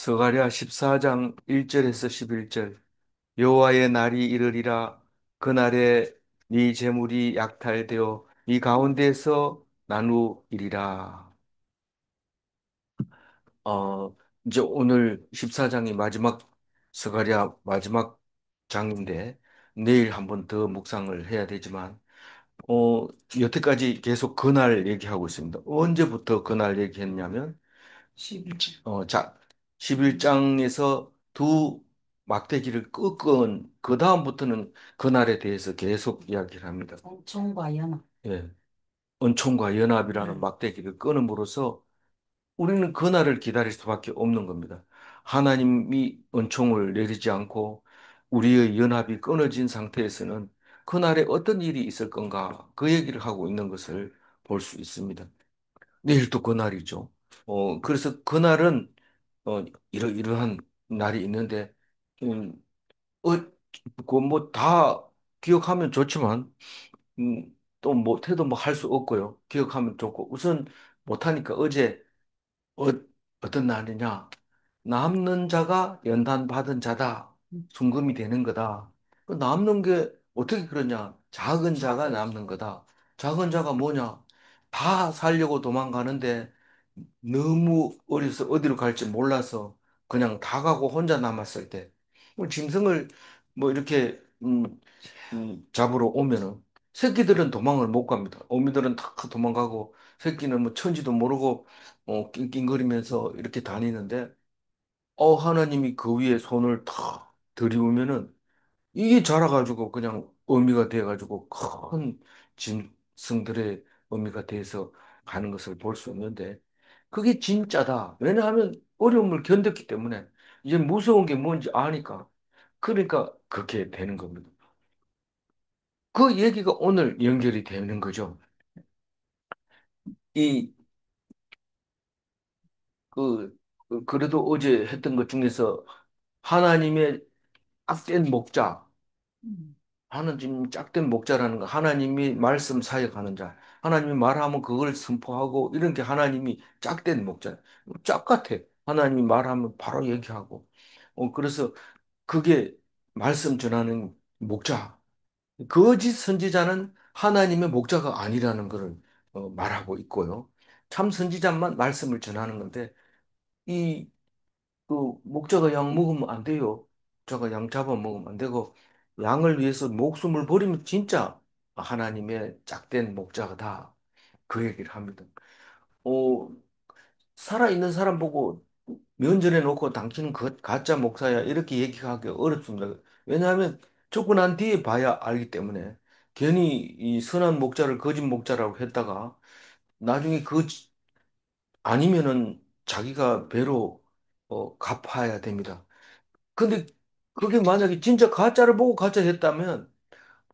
스가랴 14장 1절에서 11절. 여호와의 날이 이르리라. 그날에 네 재물이 약탈되어 네 가운데서 나누이리라. 이제 오늘 14장이 마지막, 스가랴 마지막 장인데 내일 한번 더 묵상을 해야 되지만, 어, 여태까지 계속 그날 얘기하고 있습니다. 언제부터 그날 얘기했냐면 11장. 자, 11장에서 두 막대기를 꺾은 그 다음부터는 그날에 대해서 계속 이야기를 합니다. 엄청과 연합. 예. 은총과 연합이라는 막대기를 끊음으로써 우리는 그날을 기다릴 수밖에 없는 겁니다. 하나님이 은총을 내리지 않고 우리의 연합이 끊어진 상태에서는 그날에 어떤 일이 있을 건가 그 얘기를 하고 있는 것을 볼 수 있습니다. 내일 또 그날이죠. 그래서 그날은 어, 이러한 날이 있는데, 음, 어, 그뭐 다 기억하면 좋지만, 또 못해도 뭐 할 수 없고요. 기억하면 좋고, 우선 못하니까 어제 어, 어떤 날이냐? 남는 자가 연단 받은 자다. 순금이 되는 거다. 그 남는 게 어떻게 그러냐? 작은 자가 남는 거다. 작은 자가 뭐냐? 다 살려고 도망가는데 너무 어려서 어디로 갈지 몰라서 그냥 다 가고 혼자 남았을 때, 뭐 짐승을 뭐 이렇게 잡으러 오면은 새끼들은 도망을 못 갑니다. 어미들은 다 도망가고 새끼는 뭐 천지도 모르고 낑낑거리면서 이렇게 다니는데, 하나님이 그 위에 손을 탁 들이우면은 이게 자라가지고 그냥 어미가 돼가지고 큰 짐승들의 어미가 돼서 가는 것을 볼 수 있는데, 그게 진짜다. 왜냐하면 어려움을 견뎠기 때문에 이제 무서운 게 뭔지 아니까. 그러니까 그렇게 되는 겁니다. 그 얘기가 오늘 연결이 되는 거죠. 이, 그래도 어제 했던 것 중에서 하나님의 짝된 목자, 음. 하나님 짝된 목자라는 거, 하나님이 말씀 사역하는 자, 하나님이 말하면 그걸 선포하고 이런 게 하나님이 짝된 목자, 짝 같아. 하나님이 말하면 바로 얘기하고. 그래서 그게 말씀 전하는 목자. 거짓 선지자는 하나님의 목자가 아니라는 것을 말하고 있고요. 참 선지자만 말씀을 전하는 건데, 이, 목자가 양 먹으면 안 돼요. 목자가 양 잡아 먹으면 안 되고, 양을 위해서 목숨을 버리면 진짜 하나님의 짝된 목자다. 그 얘기를 합니다. 어, 살아있는 사람 보고 면전에 놓고 당신은 그 가짜 목사야 이렇게 얘기하기 어렵습니다. 왜냐하면 죽고 난 뒤에 봐야 알기 때문에 괜히 이 선한 목자를 거짓 목자라고 했다가 나중에 아니면은 자기가 배로 갚아야 됩니다. 근데 그게 만약에 진짜 가짜를 보고 가짜 했다면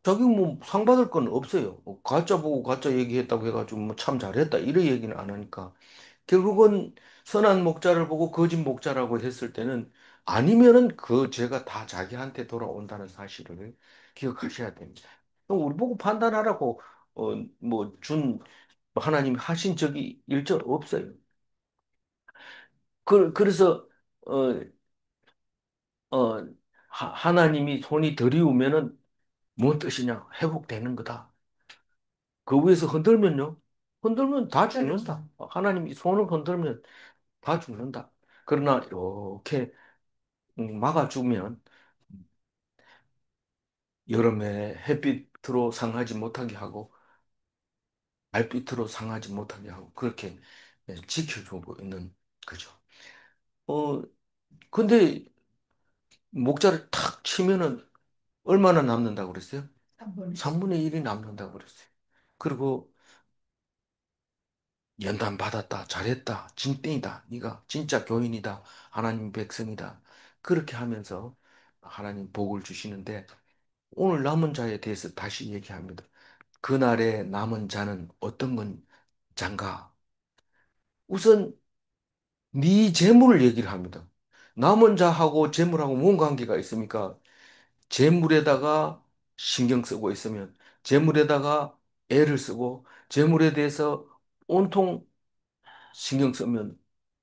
자기 뭐 상 받을 건 없어요. 가짜 보고 가짜 얘기했다고 해가지고 뭐 참 잘했다 이런 얘기는 안 하니까. 결국은 선한 목자를 보고 거짓 목자라고 했을 때는 아니면은 그 죄가 다 자기한테 돌아온다는 사실을 기억하셔야 됩니다. 우리 보고 판단하라고 뭐 준 하나님이 하신 적이 일절 없어요. 그래서 어, 어, 하나님이 손이 들이우면은 뭔 뜻이냐? 회복되는 거다. 그 위에서 흔들면요. 흔들면 다 죽는다. 하나님이 손을 흔들면 다 죽는다. 그러나 이렇게 막아주면 여름에 햇빛으로 상하지 못하게 하고 달빛으로 상하지 못하게 하고 그렇게 지켜주고 있는 거죠. 어, 근데 목자를 탁 치면은 얼마나 남는다고 그랬어요? 3분의 1이 남는다고 그랬어요. 그리고 연단 받았다, 잘했다, 진땡이다, 네가 진짜 교인이다, 하나님 백성이다. 그렇게 하면서 하나님 복을 주시는데 오늘 남은 자에 대해서 다시 얘기합니다. 그날의 남은 자는 어떤 건 잔가? 우선 네 재물을 얘기를 합니다. 남은 자하고 재물하고 뭔 관계가 있습니까? 재물에다가 신경 쓰고 있으면 재물에다가 애를 쓰고 재물에 대해서 온통 신경 쓰면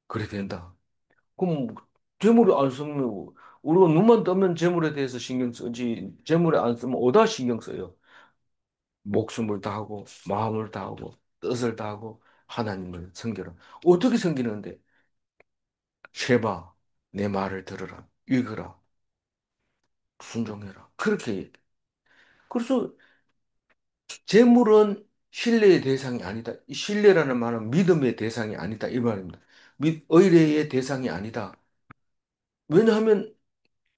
그래 된다. 그럼 재물이 안 쓰면, 우리가 눈만 뜨면 재물에 대해서 신경 쓰지, 재물에 안 쓰면 어디다 신경 써요? 목숨을 다하고, 마음을 다하고, 뜻을 다하고, 하나님을 섬기라. 어떻게 섬기는데? 쉐바, 내 말을 들으라. 읽으라. 순종해라. 그렇게 얘기해. 그래서 재물은 신뢰의 대상이 아니다. 이 신뢰라는 말은 믿음의 대상이 아니다. 이 말입니다. 의뢰의 대상이 아니다. 왜냐하면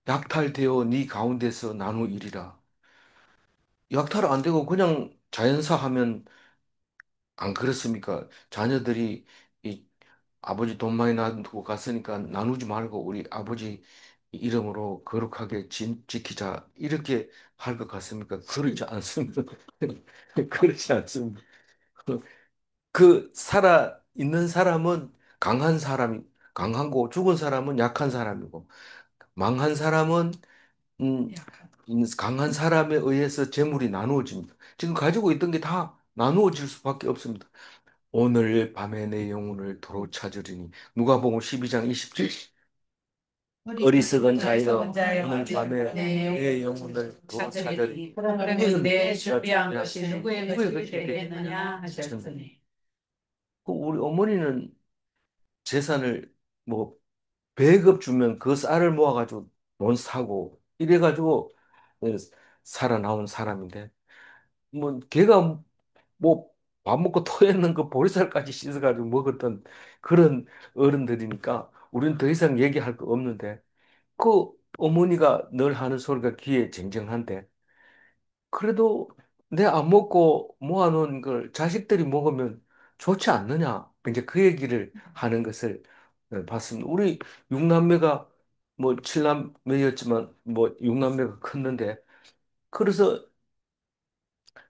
약탈되어 네 가운데서 나누이리라. 약탈 안 되고 그냥 자연사 하면 안 그렇습니까? 자녀들이 이 아버지 돈 많이 놔두고 갔으니까 나누지 말고 우리 아버지 이름으로 거룩하게 지키자. 이렇게 할 것 같습니까? 그렇지 않습니다. 그렇지 않습니다. 그 살아 있는 사람은 강한 사람이 강하고 죽은 사람은 약한 사람이고 망한 사람은 음, 강한 사람에 의해서 재물이 나누어집니다. 지금 가지고 있던 게 다 나누어질 수밖에 없습니다. 오늘 밤에 내 영혼을 도로 찾으리니 누가복음 12장 27. 어리석은 자여 오늘 밤에 내 영혼을 도로 찾으리니 그러면 내 준비한 것이 누구의 것이 되겠느냐 하셨으니. 그 우리 어머니는 재산을 뭐 배급 주면 그 쌀을 모아가지고 돈 사고 이래가지고 예, 살아나온 사람인데 뭐 걔가 뭐 밥 먹고 토했는 그 보리쌀까지 씻어가지고 먹었던 그런 어른들이니까 우리는 더 이상 얘기할 거 없는데 그 어머니가 늘 하는 소리가 귀에 쟁쟁한데 그래도 내 안 먹고 모아놓은 걸 자식들이 먹으면 좋지 않느냐 이제 그 얘기를 하는 것을 봤습니다. 우리 육남매가 뭐 칠남매였지만 뭐 육남매가 컸는데 그래서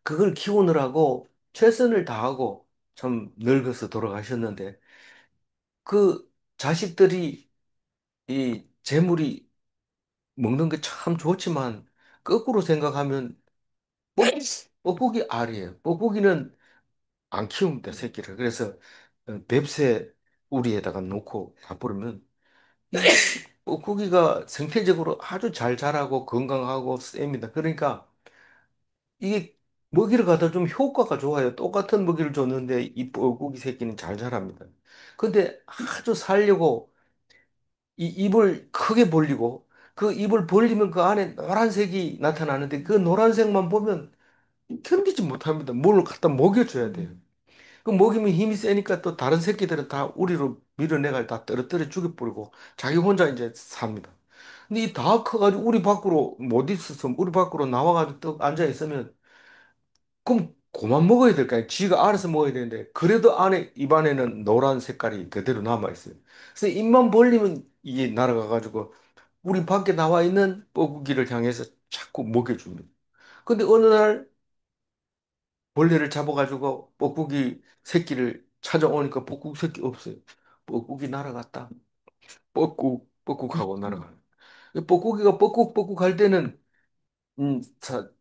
그걸 키우느라고 최선을 다하고 참 늙어서 돌아가셨는데 그 자식들이 이 재물이 먹는 게 참 좋지만 거꾸로 생각하면 뻑- 뻑뻑이 알이에요. 뻑뻑이는 안 키웁니다, 새끼를. 그래서 뱁새 우리에다가 놓고 가버리면 이 뻐꾸기가 생태적으로 아주 잘 자라고 건강하고 셉니다. 그러니까 이게 먹이를 갖다 좀 효과가 좋아요. 똑같은 먹이를 줬는데 이 뻐꾸기 새끼는 잘 자랍니다. 근데 아주 살려고 이 입을 크게 벌리고 그 입을 벌리면 그 안에 노란색이 나타나는데 그 노란색만 보면 견디지 못합니다. 뭘 갖다 먹여줘야 돼요. 그 먹이면 힘이 세니까 또 다른 새끼들은 다 우리로 밀어내가 다 떨어뜨려 죽여버리고 자기 혼자 이제 삽니다. 근데 이 다 커가지고 우리 밖으로 못 있어서 우리 밖으로 나와가지고 또 앉아 있으면 그럼 그만 먹어야 될까요? 지가 알아서 먹어야 되는데 그래도 안에 입안에는 노란 색깔이 그대로 남아 있어요. 그래서 입만 벌리면 이게 날아가가지고 우리 밖에 나와 있는 뻐구기를 향해서 자꾸 먹여줍니다. 근데 어느 날 벌레를 잡아가지고 뻐꾸기 새끼를 찾아오니까 뻐꾸기 새끼 없어요. 뻐꾸기 날아갔다. 뻐꾹 하고 날아가요. 뻐꾸기가 뻐꾹 할 때는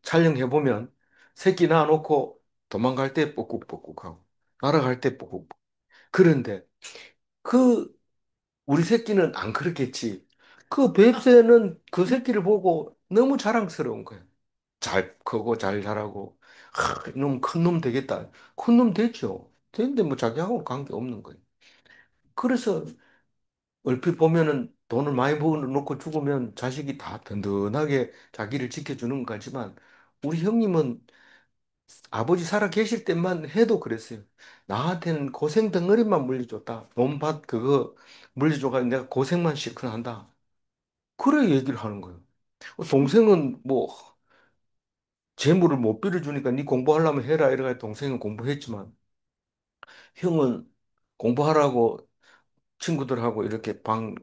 촬영해보면 새끼 낳아놓고 도망갈 때 뻐꾹 하고 날아갈 때 뻐꾹. 그런데 그 우리 새끼는 안 그렇겠지. 그 뱁새는 그 새끼를 보고 너무 자랑스러운 거예요. 잘 크고 잘 자라고 이놈 큰 놈 되겠다. 큰 놈 되죠. 되는데 뭐 자기하고 관계 없는 거예요. 그래서 얼핏 보면은 돈을 많이 벌어놓고 죽으면 자식이 다 든든하게 자기를 지켜주는 것 같지만 우리 형님은 아버지 살아 계실 때만 해도 그랬어요. 나한테는 고생 덩어리만 물려줬다. 돈밭 그거 물려줘가지고 내가 고생만 실컷 한다. 그래 얘기를 하는 거예요. 동생은 뭐 재물을 못 빌려주니까 네 공부하려면 해라 이래가 동생은 공부했지만 형은 공부하라고 친구들하고 이렇게 방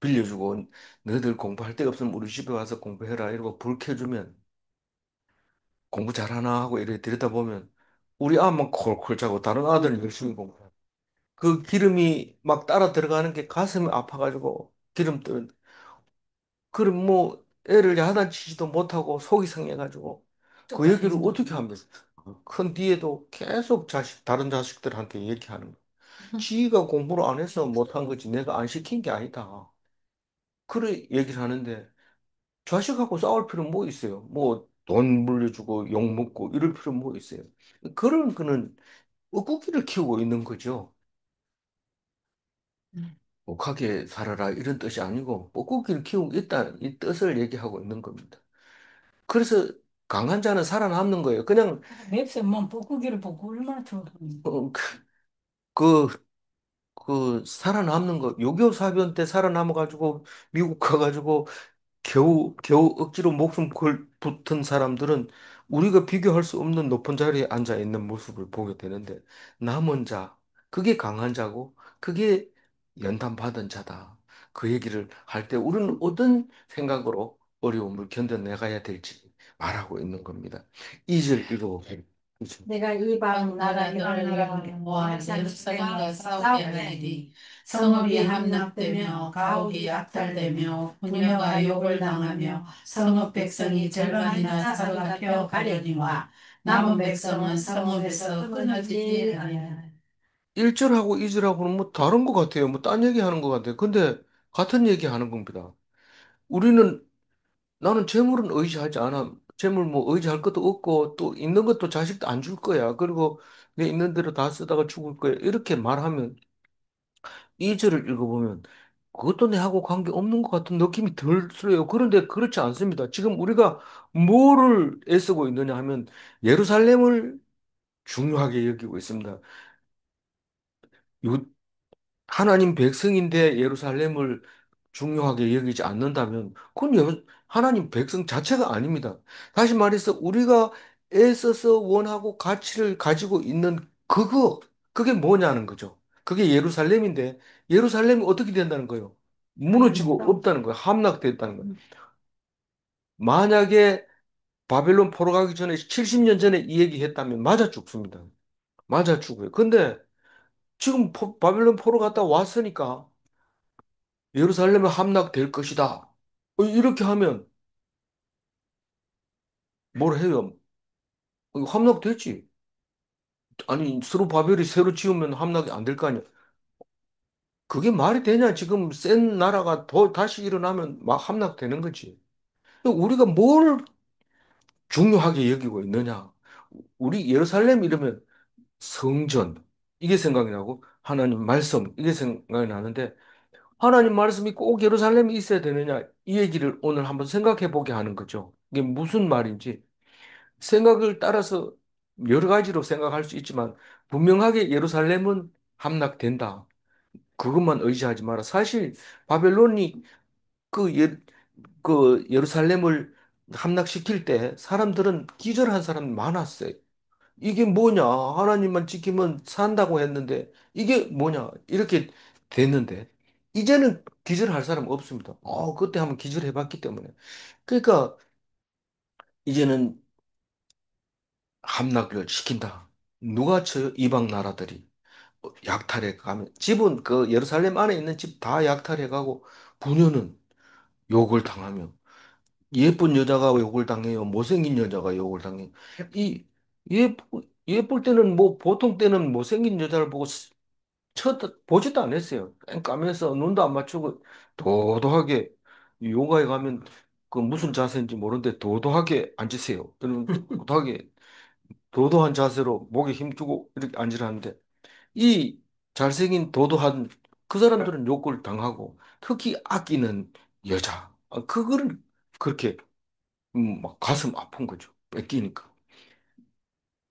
빌려주고 너희들 공부할 데 없으면 우리 집에 와서 공부해라 이러고 불 켜주면 공부 잘하나 하고 이렇게 들여다보면 우리 아만 콜콜 자고 다른 아들은 열심히 공부해. 그 기름이 막 따라 들어가는 게 가슴이 아파가지고 기름 뜨는 그럼 뭐 애를 야단치지도 못하고 속이 상해가지고 그 얘기를 어떻게 하면 큰 뒤에도 계속 다른 자식들한테 얘기하는 거야. 지가 공부를 안 해서 못한 거지 내가 안 시킨 게 아니다. 그래 얘기를 하는데 자식하고 싸울 필요 뭐 있어요? 뭐 돈 물려주고 욕 먹고 이럴 필요 뭐 있어요? 그런 거는 억구기를 키우고 있는 거죠. 억하게 살아라 이런 뜻이 아니고 억구기를 키우고 있다는 이 뜻을 얘기하고 있는 겁니다. 그래서 강한 자는 살아남는 거예요. 그냥 맵새만 뻐꾸기를 보고 얼마나 좋아. 어, 그, 살아남는 거, 6.25 사변 때 살아남아가지고 미국 가가지고 겨우 억지로 목숨 걸 붙은 사람들은 우리가 비교할 수 없는 높은 자리에 앉아 있는 모습을 보게 되는데 남은 자, 그게 강한 자고 그게 연단받은 자다. 그 얘기를 할 때 우리는 어떤 생각으로 어려움을 견뎌내가야 될지 말하고 있는 겁니다. 2절 읽어보세요. 그죠? 내가 이방 나라를 모아 예루살렘과 싸우게 하리니 성읍이 함락되며 가옥이 약탈되며 부녀가 욕을 당하며 성읍 백성이 절반이나 사로잡혀 가려니와 남은 백성은 성읍에서 끊어지지 아니하리라. 1절하고 2절하고는 뭐 다른 것 같아요. 뭐 딴 얘기 하는 것 같아요. 근데 같은 얘기 하는 겁니다. 우리는 나는 재물은 의지하지 않아. 재물 뭐 의지할 것도 없고 또 있는 것도 자식도 안 줄 거야. 그리고 내 있는 대로 다 쓰다가 죽을 거야. 이렇게 말하면 이 절을 읽어보면 그것도 내하고 관계 없는 것 같은 느낌이 들어요. 그런데 그렇지 않습니다. 지금 우리가 뭐를 애쓰고 있느냐 하면 예루살렘을 중요하게 여기고 있습니다. 하나님 백성인데 예루살렘을 중요하게 여기지 않는다면 그건 하나님 백성 자체가 아닙니다. 다시 말해서 우리가 애써서 원하고 가치를 가지고 있는 그게 뭐냐는 거죠. 그게 예루살렘인데 예루살렘이 어떻게 된다는 거예요? 무너지고 없다는 거예요. 함락됐다는 거예요. 만약에 바벨론 포로 가기 전에 70년 전에 이 얘기 했다면 맞아 죽습니다. 맞아 죽어요. 근데 지금 바벨론 포로 갔다 왔으니까 예루살렘은 함락될 것이다. 이렇게 하면 뭘 해요? 이거 함락되지. 아니, 서로 바벨이 새로 지으면 함락이 안 될 거 아니야. 그게 말이 되냐? 지금 센 나라가 더 다시 일어나면 막 함락되는 거지. 우리가 뭘 중요하게 여기고 있느냐? 우리 예루살렘 이러면 성전, 이게 생각이 나고, 하나님 말씀, 이게 생각이 나는데, 하나님 말씀이 꼭 예루살렘에 있어야 되느냐? 이 얘기를 오늘 한번 생각해 보게 하는 거죠. 이게 무슨 말인지. 생각을 따라서 여러 가지로 생각할 수 있지만 분명하게 예루살렘은 함락된다. 그것만 의지하지 마라. 사실 바벨론이 그, 예, 그 예루살렘을 함락시킬 때 사람들은 기절한 사람이 많았어요. 이게 뭐냐? 하나님만 지키면 산다고 했는데 이게 뭐냐? 이렇게 됐는데 이제는 기절할 사람 없습니다. 그때 한번 기절해봤기 때문에. 그러니까 이제는 함락을 시킨다. 누가 쳐요? 이방 나라들이. 약탈해 가면 집은 그 예루살렘 안에 있는 집 다 약탈해 가고 부녀는 욕을 당하며 예쁜 여자가 욕을 당해요. 못생긴 여자가 욕을 당해요. 이 예쁠 때는 뭐 보통 때는 못생긴 여자를 보고 보지도 않았어요. 깜깜해서 눈도 안 맞추고 도도하게 요가에 가면 그 무슨 자세인지 모르는데 도도하게 앉으세요. 그러면 도도한 자세로 목에 힘주고 이렇게 앉으라는데 이 잘생긴 도도한 그 사람들은 욕을 당하고 특히 아끼는 여자 그거를 그렇게 막 가슴 아픈 거죠. 뺏기니까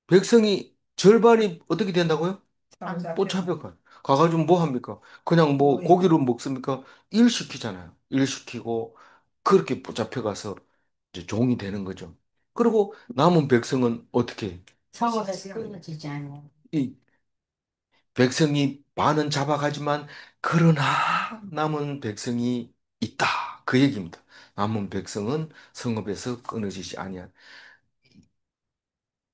백성이 절반이 어떻게 된다고요? 못 잡혀가. 가가지고 뭐 합니까? 그냥 뭐 고기를 먹습니까? 일 시키잖아요. 일 시키고 그렇게 붙잡혀가서 이제 종이 되는 거죠. 그리고 남은 백성은 어떻게? 성읍에서 끊어지지 않아요. 이 백성이 많은 잡아가지만 그러나 남은 백성이 있다. 그 얘기입니다. 남은 백성은 성읍에서 끊어지지 아니한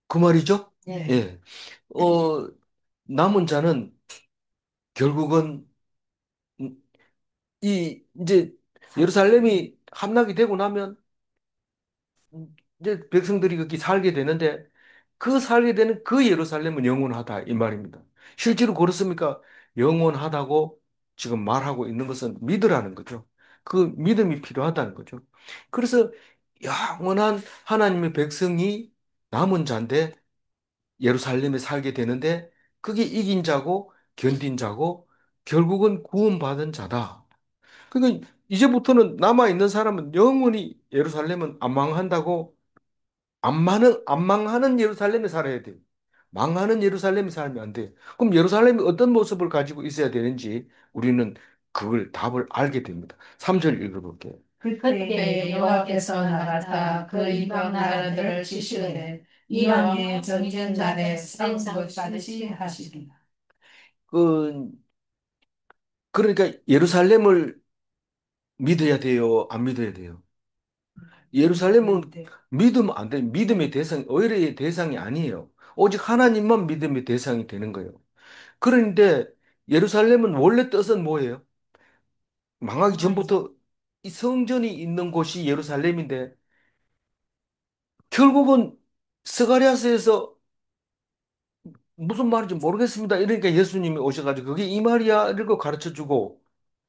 그 말이죠? 네. 예. 어, 남은 자는 결국은 이 이제 예루살렘이 함락이 되고 나면 이제 백성들이 거기 살게 되는데 그 살게 되는 그 예루살렘은 영원하다 이 말입니다. 실제로 그렇습니까? 영원하다고 지금 말하고 있는 것은 믿으라는 거죠. 그 믿음이 필요하다는 거죠. 그래서 영원한 하나님의 백성이 남은 자인데 예루살렘에 살게 되는데 그게 이긴 자고 견딘 자고 결국은 구원받은 자다. 그러니까 이제부터는 남아있는 사람은 영원히 예루살렘은 안 망한다고 안 망하는 예루살렘에 살아야 돼. 망하는 예루살렘에 살면 안 돼. 그럼 예루살렘이 어떤 모습을 가지고 있어야 되는지 우리는 그걸 답을 알게 됩니다. 3절 읽어볼게요. 그때 여호와께서 나가사 그 이방 나라들을 치시되 이왕의 정전 날에 싸운 것 받으시 하시리라. 그, 그러니까 예루살렘을 믿어야 돼요? 안 믿어야 돼요? 예루살렘은 믿으면 안 돼. 믿음의 대상, 의뢰의 대상이 아니에요. 오직 하나님만 믿음의 대상이 되는 거예요. 그런데 예루살렘은 원래 뜻은 뭐예요? 망하기 전부터 이 성전이 있는 곳이 예루살렘인데 결국은 스가랴서에서 무슨 말인지 모르겠습니다. 이러니까 예수님이 오셔가지고 그게 이 말이야 이러고 가르쳐 주고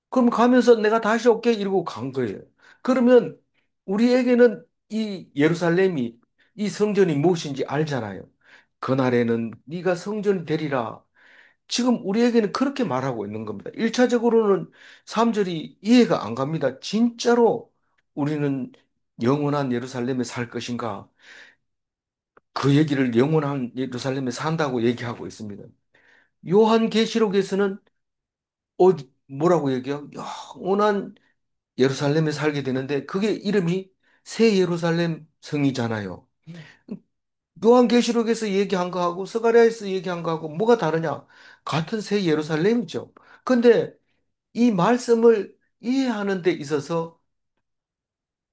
그럼 가면서 내가 다시 올게 이러고 간 거예요. 그러면 우리에게는 이 예루살렘이 이 성전이 무엇인지 알잖아요. 그날에는 네가 성전이 되리라. 지금 우리에게는 그렇게 말하고 있는 겁니다. 1차적으로는 3절이 이해가 안 갑니다. 진짜로 우리는 영원한 예루살렘에 살 것인가? 그 얘기를 영원한 예루살렘에 산다고 얘기하고 있습니다. 요한계시록에서는 어, 뭐라고 얘기해요? 영원한 예루살렘에 살게 되는데 그게 이름이 새 예루살렘 성이잖아요. 요한계시록에서 얘기한 거하고 스가랴에서 얘기한 거하고 뭐가 다르냐? 같은 새 예루살렘이죠. 근데 이 말씀을 이해하는 데 있어서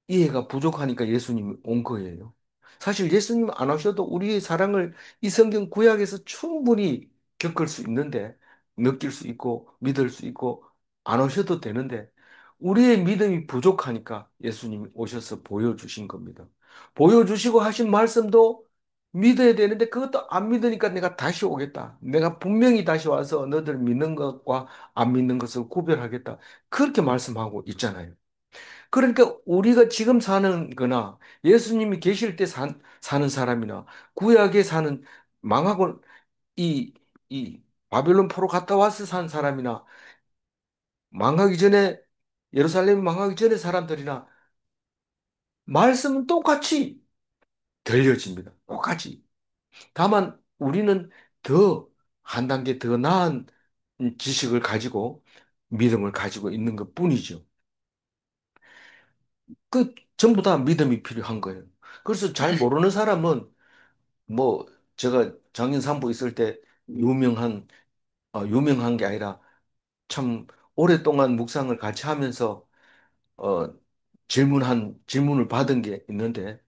이해가 부족하니까 예수님이 온 거예요. 사실 예수님 안 오셔도 우리의 사랑을 이 성경 구약에서 충분히 겪을 수 있는데, 느낄 수 있고, 믿을 수 있고, 안 오셔도 되는데, 우리의 믿음이 부족하니까 예수님이 오셔서 보여주신 겁니다. 보여주시고 하신 말씀도 믿어야 되는데, 그것도 안 믿으니까 내가 다시 오겠다. 내가 분명히 다시 와서 너들 믿는 것과 안 믿는 것을 구별하겠다. 그렇게 말씀하고 있잖아요. 그러니까 우리가 지금 사는 거나 예수님이 계실 때 사는 사람이나 구약에 사는 망하고 이, 이 바벨론 포로 갔다 와서 산 사람이나 망하기 전에 예루살렘이 망하기 전에 사람들이나 말씀은 똑같이 들려집니다. 똑같이. 다만 우리는 더 한 단계 더 나은 지식을 가지고 믿음을 가지고 있는 것 뿐이죠. 그 전부 다 믿음이 필요한 거예요. 그래서 잘 모르는 사람은 뭐 제가 작년 산부 있을 때 유명한 유명한 게 아니라 참 오랫동안 묵상을 같이 하면서 어 질문을 받은 게 있는데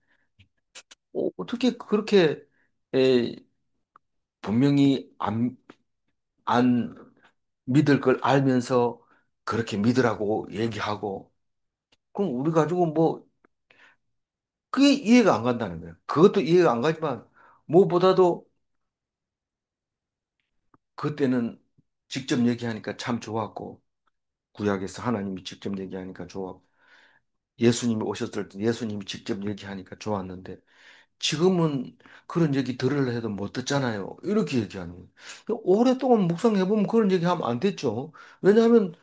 어떻게 그렇게 에, 분명히 안 믿을 걸 알면서 그렇게 믿으라고 얘기하고 그럼 우리 가지고 뭐 그게 이해가 안 간다는 거예요. 그것도 이해가 안 가지만 무엇보다도 그때는 직접 얘기하니까 참 좋았고 구약에서 하나님이 직접 얘기하니까 좋았고 예수님이 오셨을 때 예수님이 직접 얘기하니까 좋았는데 지금은 그런 얘기 들으려 해도 못 듣잖아요. 이렇게 얘기하는 거예요. 오랫동안 묵상해보면 그런 얘기하면 안 됐죠. 왜냐하면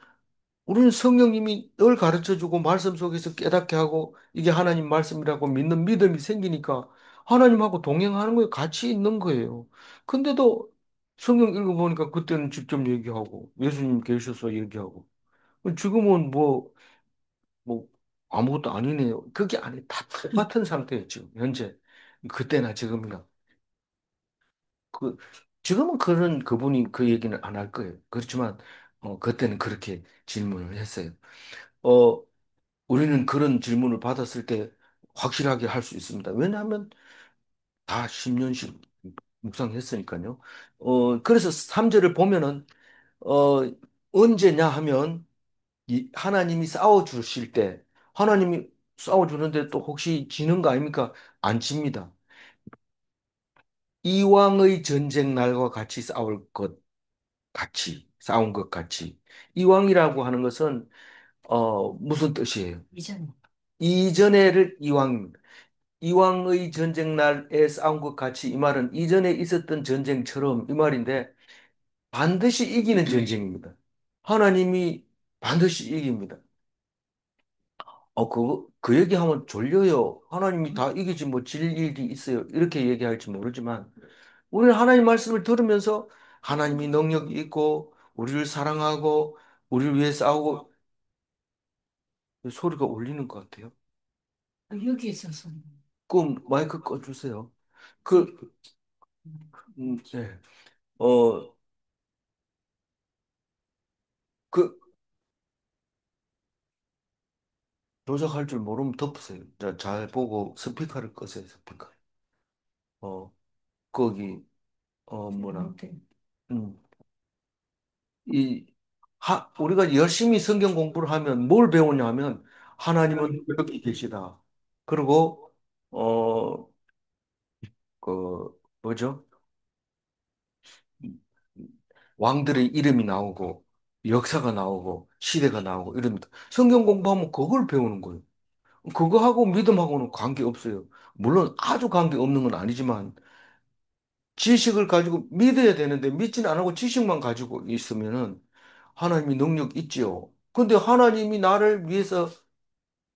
우리는 성령님이 늘 가르쳐주고 말씀 속에서 깨닫게 하고 이게 하나님 말씀이라고 믿는 믿음이 생기니까 하나님하고 동행하는 거에 같이 있는 거예요. 근데도 성경 읽어보니까 그때는 직접 얘기하고 예수님 계셔서 얘기하고 지금은 뭐 아무것도 아니네요. 그게 아니 다 똑같은 상태예요, 지금 현재. 그때나 지금이나. 그 지금은 그런 그분이 그 얘기는 안 할 거예요. 그렇지만 그때는 그렇게 질문을 했어요. 어 우리는 그런 질문을 받았을 때 확실하게 할 수 있습니다. 왜냐하면 다 10년씩 묵상했으니까요. 그래서 3절을 보면은 어 언제냐 하면 이 하나님이 싸워 주실 때 하나님이 싸워 주는데 또 혹시 지는 거 아닙니까? 안 집니다. 이왕의 전쟁 날과 같이 싸울 것 같이 싸운 것 같이 이왕이라고 하는 것은 무슨 뜻이에요? 이전. 이전에를 이왕입니다. 이왕의 전쟁 날에 싸운 것 같이 이 말은 이전에 있었던 전쟁처럼 이 말인데 반드시 이기는 전쟁입니다. 하나님이 반드시 이깁니다. 그 얘기하면 졸려요. 하나님이 다 이기지 뭐 질 일이 있어요. 이렇게 얘기할지 모르지만 우리는 하나님 말씀을 들으면서 하나님이 능력이 있고 우리를 사랑하고 우리를 위해 싸우고 소리가 울리는 것 같아요. 여기 있어서. 그럼 마이크 꺼주세요. 그, 네. 어, 그, 조작할 줄 모르면 덮으세요. 잘 보고 스피커를 끄세요, 스피커. 어, 거기, 뭐나, 음, 이, 우리가 열심히 성경 공부를 하면 뭘 배우냐면 하나님은 여기 계시다. 그리고, 어, 뭐죠? 왕들의 이름이 나오고, 역사가 나오고, 시대가 나오고, 이럽니다. 성경 공부하면 그걸 배우는 거예요. 그거하고 믿음하고는 관계 없어요. 물론 아주 관계 없는 건 아니지만, 지식을 가지고 믿어야 되는데, 믿지는 안 하고 지식만 가지고 있으면은, 하나님이 능력 있지요. 근데 하나님이 나를 위해서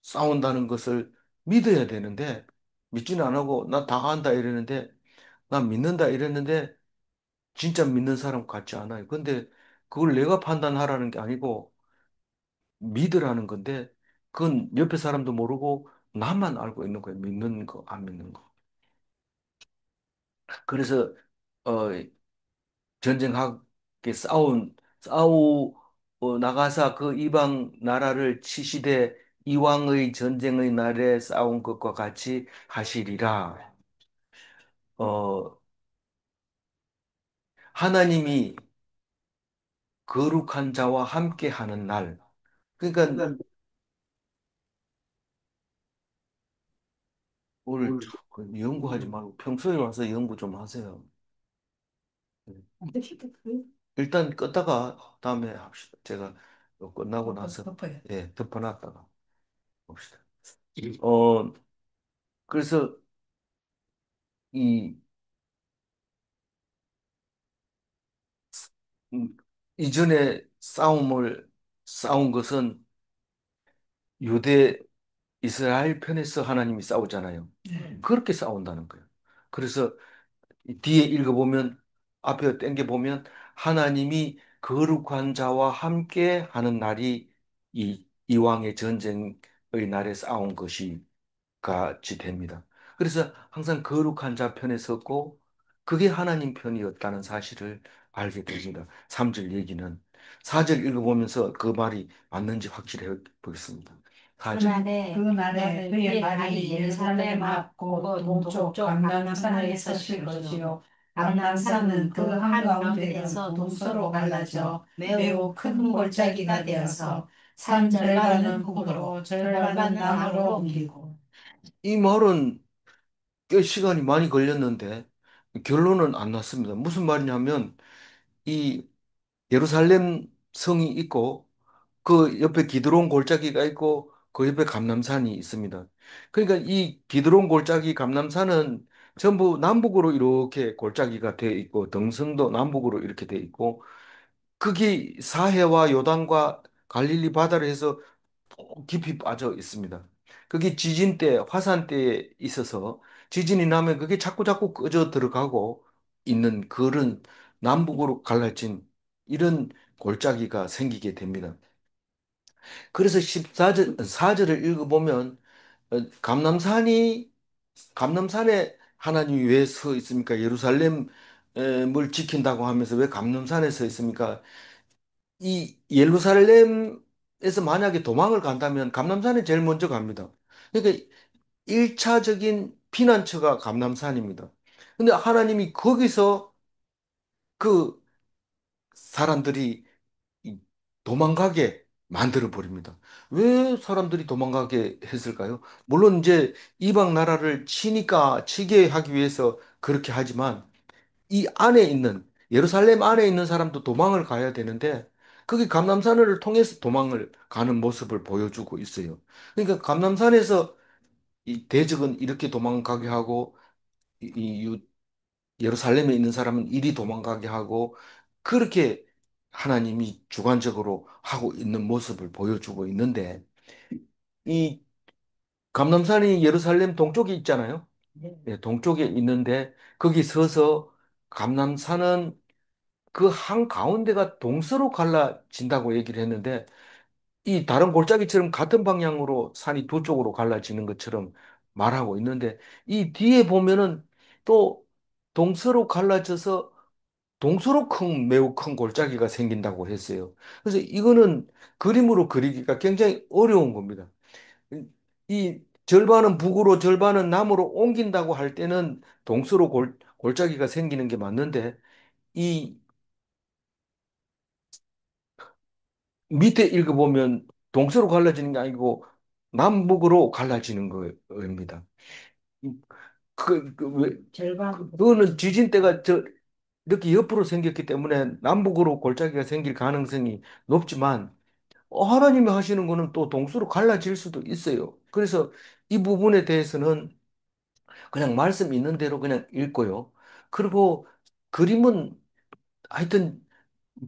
싸운다는 것을 믿어야 되는데, 믿지는 안 하고, 나 다 한다 이랬는데, 나 믿는다 이랬는데, 진짜 믿는 사람 같지 않아요. 근데 그걸 내가 판단하라는 게 아니고 믿으라는 건데 그건 옆에 사람도 모르고 나만 알고 있는 거예요. 믿는 거, 안 믿는 거. 그래서 어, 전쟁하게 나가사 그 이방 나라를 치시되 이왕의 전쟁의 날에 싸운 것과 같이 하시리라. 어, 하나님이 거룩한 자와 함께 하는 날. 그러니까 오늘 연구하지 말고 평소에 와서 연구 좀 하세요. 일단 껐다가 다음에 합시다. 제가 이거 끝나고 나서 덮어요. 예, 덮어놨다가 봅시다. 어, 그래서 이 음, 이전에 싸운 것은 유대 이스라엘 편에서 하나님이 싸우잖아요. 그렇게 싸운다는 거예요. 그래서 이 뒤에 읽어보면 앞에 땡겨보면 하나님이 거룩한 자와 함께 하는 날이 이 이왕의 전쟁의 날에 싸운 것이 같이 됩니다. 그래서 항상 거룩한 자 편에 섰고 그게 하나님 편이었다는 사실을 알게 됩니다. 3절 얘기는 4절 읽어보면서 그 말이 맞는지 확실해 보겠습니다. 4절. 그날에 그의 발이 예루살렘 앞 곧 동쪽 감람산에 서실 것이요 감람산은 그 한가운데에서 동서로 갈라져 매우 큰 골짜기가 되어서 산 절반은 북으로 절반은 남으로 옮기고. 이 말은 꽤 시간이 많이 걸렸는데 결론은 안 났습니다. 무슨 말이냐면 이 예루살렘 성이 있고 그 옆에 기드론 골짜기가 있고 그 옆에 감람산이 있습니다. 그러니까 이 기드론 골짜기 감람산은 전부 남북으로 이렇게 골짜기가 되어 있고 등성도 남북으로 이렇게 되어 있고 그게 사해와 요단과 갈릴리 바다를 해서 깊이 빠져 있습니다. 그게 지진 때, 화산 때에 있어서 지진이 나면 그게 자꾸 꺼져 들어가고 있는 그런 남북으로 갈라진 이런 골짜기가 생기게 됩니다. 그래서 14절, 4절을 읽어보면 감남산에 하나님이 왜 서 있습니까? 예루살렘을 지킨다고 하면서 왜 감남산에 서 있습니까? 이 예루살렘에서 만약에 도망을 간다면 감남산에 제일 먼저 갑니다. 그러니까 1차적인 피난처가 감남산입니다. 근데 하나님이 거기서 그 사람들이 이 도망가게 만들어 버립니다. 왜 사람들이 도망가게 했을까요? 물론 이제 이방 나라를 치게 하기 위해서 그렇게 하지만 이 안에 있는 예루살렘 안에 있는 사람도 도망을 가야 되는데 그게 감남산을 통해서 도망을 가는 모습을 보여주고 있어요. 그러니까 감남산에서 이 대적은 이렇게 도망가게 하고 예루살렘에 있는 사람은 이리 도망가게 하고 그렇게 하나님이 주관적으로 하고 있는 모습을 보여주고 있는데 이 감람산이 예루살렘 동쪽에 있잖아요. 네, 동쪽에 있는데 거기 서서 감람산은 그 한 가운데가 동서로 갈라진다고 얘기를 했는데 이 다른 골짜기처럼 같은 방향으로 산이 두 쪽으로 갈라지는 것처럼 말하고 있는데 이 뒤에 보면은 또 동서로 갈라져서 동서로 매우 큰 골짜기가 생긴다고 했어요. 그래서 이거는 그림으로 그리기가 굉장히 어려운 겁니다. 이 절반은 북으로 절반은 남으로 옮긴다고 할 때는 동서로 골짜기가 생기는 게 맞는데 이 밑에 읽어보면 동서로 갈라지는 게 아니고 남북으로 갈라지는 겁니다. 그거는 지진대가 이렇게 옆으로 생겼기 때문에 남북으로 골짜기가 생길 가능성이 높지만 하나님이 하시는 거는 또 동서로 갈라질 수도 있어요. 그래서 이 부분에 대해서는 그냥 말씀 있는 대로 그냥 읽고요. 그리고 그림은 하여튼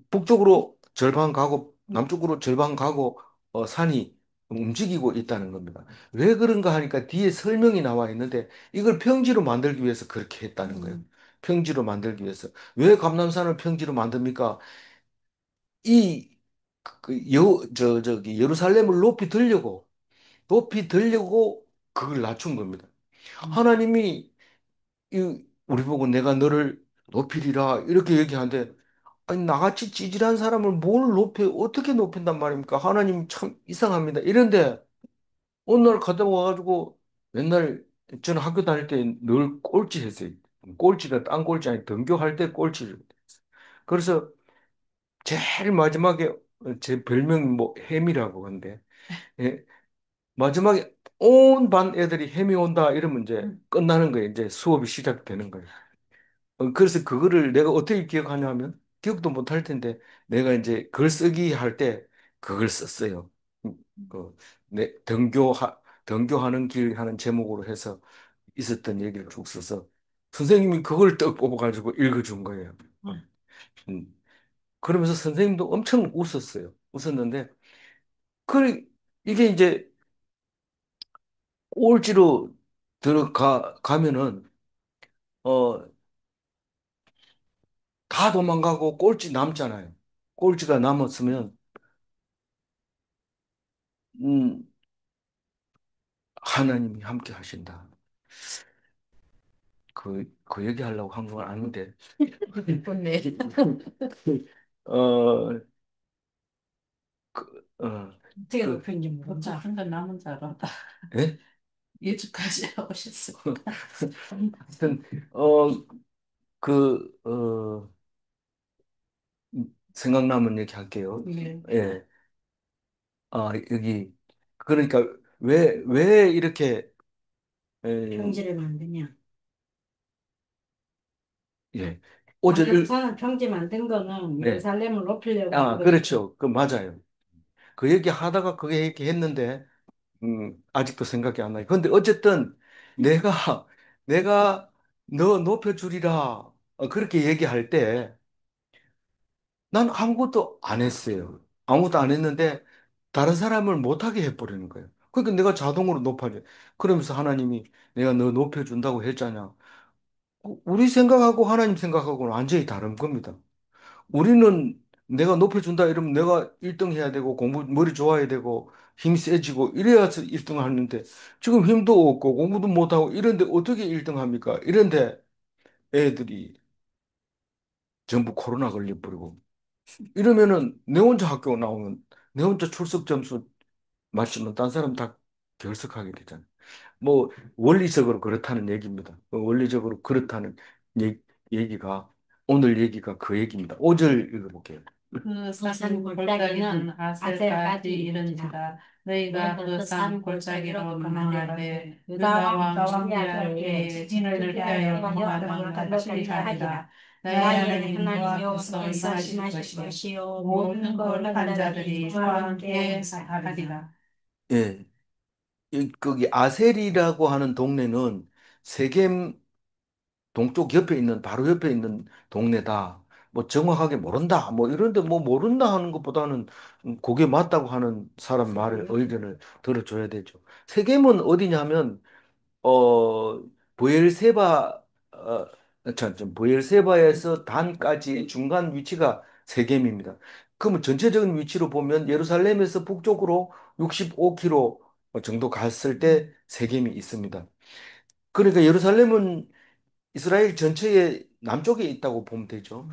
북쪽으로 절반 가고 남쪽으로 절반 가고 산이 움직이고 있다는 겁니다. 왜 그런가 하니까 뒤에 설명이 나와 있는데 이걸 평지로 만들기 위해서 그렇게 했다는 거예요. 평지로 만들기 위해서. 왜 감람산을 평지로 만듭니까? 이 저기 예루살렘을 높이 들려고 그걸 낮춘 겁니다. 하나님이 우리 보고 내가 너를 높이리라 이렇게 얘기하는데 아니 나같이 찌질한 사람을 뭘 높여 어떻게 높인단 말입니까? 하나님 참 이상합니다. 이런데 어느 날 갔다 와가지고 맨날 저는 학교 다닐 때 늘 꼴찌 했어요. 꼴찌가 딴 꼴찌 아니 등교할 때 꼴찌를. 그래서 제일 마지막에 제 별명이 뭐 햄이라고 하는데 예, 마지막에 온 반 애들이 햄이 온다 이러면 이제 끝나는 거예요. 이제 수업이 시작되는 거예요. 그래서 그거를 내가 어떻게 기억하냐면 기억도 못 할 텐데 내가 이제 글 쓰기 할 때 그걸 썼어요. 음, 그, 등교하는 길 하는 제목으로 해서 있었던 얘기를 쭉 써서 선생님이 그걸 떡 뽑아가지고 읽어준 거예요. 음. 그러면서 선생님도 엄청 웃었어요. 웃었는데 이게 이제 꼴찌로 가면은 어, 다 도망가고 꼴찌 남잖아요. 꼴찌가 남았으면 음, 하나님이 함께 하신다. 그 얘기하려고 한 건 아닌데. 예쁘네. 어, 어, 어떻게 높인지 모른다. 혼자 남은 줄 알았다. 예? 예주까지 오셨어. 하여튼, 어, 그, 생각나면 얘기할게요. 네. 예. 여기, 그러니까, 왜 이렇게, 평지를 만드냐? 예. 어제, 사는 평지 만든 거는 네. 예루살렘을 높이려고 한 거지. 그렇죠. 맞아요. 그 얘기 하다가 그게 얘기 했는데, 아직도 생각이 안 나요. 근데 어쨌든 내가 내가 너 높여주리라 그렇게 얘기할 때 난 아무것도 안 했어요. 아무것도 안 했는데 다른 사람을 못하게 해버리는 거예요. 그러니까 내가 자동으로 높아져. 그러면서 하나님이 내가 너 높여준다고 했잖아. 우리 생각하고 하나님 생각하고는 완전히 다른 겁니다. 우리는 내가 높여준다 이러면 내가 1등 해야 되고 공부 머리 좋아야 되고 힘 세지고 이래야서 1등 하는데 지금 힘도 없고 공부도 못하고 이런데 어떻게 1등 합니까? 이런데 애들이 전부 코로나 걸려버리고 이러면은 내 혼자 학교 나오면 내 혼자 출석 점수 맞추면 딴 사람 다 결석하게 되잖아요. 뭐 원리적으로 그렇다는 얘기입니다. 원리적으로 그렇다는 얘, 얘기가 오늘 얘기가 그 얘기입니다. 5절 읽어볼게요. 그 산 골짜기는 아셀까지 이른지라 너희가 그 산 골짜기로 건너갈 유다와 주리아에게 지진을 피하여 넘어가는 것같이 하리라. 나의 하나님 여호와께서 말씀하실 것이요 모든 거룩한 자들이 주와 함께 하리라. 예, 거기 아셀이라고 하는 동네는 세겜 동쪽 옆에 있는 바로 옆에 있는 동네다. 뭐 정확하게 모른다. 뭐 이런데 뭐 모른다 하는 것보다는 그게 맞다고 하는 사람 말을 의견을 들어줘야 되죠. 세겜은 어디냐면 어 부엘세바 부엘세바에서 단까지 중간 위치가 세겜입니다. 그러면 전체적인 위치로 보면 예루살렘에서 북쪽으로 65km 정도 갔을 때 세겜이 있습니다. 그러니까 예루살렘은 이스라엘 전체의 남쪽에 있다고 보면 되죠.